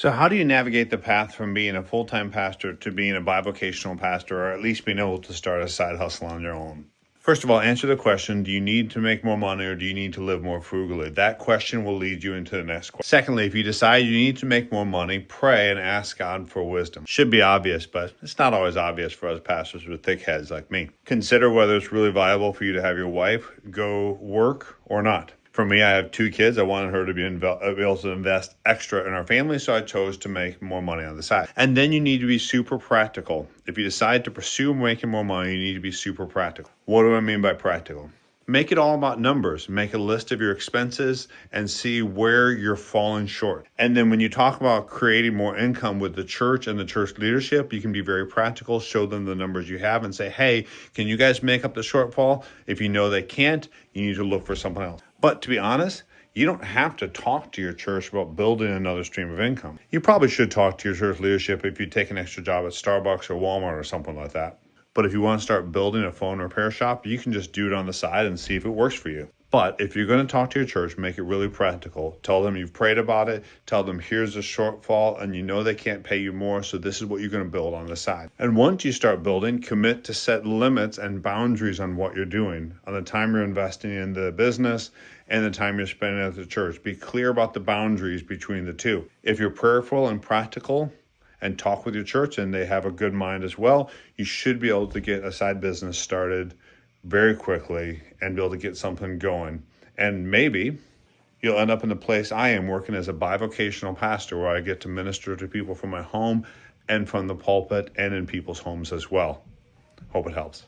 So how do you navigate the path from being a full-time pastor to being a bivocational pastor, or at least being able to start a side hustle on your own? First of all, answer the question, do you need to make more money or do you need to live more frugally? That question will lead you into the next question. Secondly, if you decide you need to make more money, pray and ask God for wisdom. Should be obvious, but it's not always obvious for us pastors with thick heads like me. Consider whether it's really viable for you to have your wife go work or not. For me, I have 2 kids. I wanted her to be able to invest extra in our family, so I chose to make more money on the side. And then you need to be super practical. If you decide to pursue making more money, you need to be super practical. What do I mean by practical? Make it all about numbers. Make a list of your expenses and see where you're falling short. And then when you talk about creating more income with the church and the church leadership, you can be very practical, show them the numbers you have and say, hey, can you guys make up the shortfall? If you know they can't, you need to look for something else. But to be honest, you don't have to talk to your church about building another stream of income. You probably should talk to your church leadership if you take an extra job at Starbucks or Walmart or something like that. But if you want to start building a phone repair shop, you can just do it on the side and see if it works for you. But if you're going to talk to your church, make it really practical. Tell them you've prayed about it. Tell them here's the shortfall and you know they can't pay you more, so this is what you're going to build on the side. And once you start building, commit to set limits and boundaries on what you're doing, on the time you're investing in the business and the time you're spending at the church. Be clear about the boundaries between the two. If you're prayerful and practical and talk with your church and they have a good mind as well, you should be able to get a side business started very quickly and be able to get something going. And maybe you'll end up in the place I am, working as a bivocational pastor, where I get to minister to people from my home and from the pulpit and in people's homes as well. Hope it helps.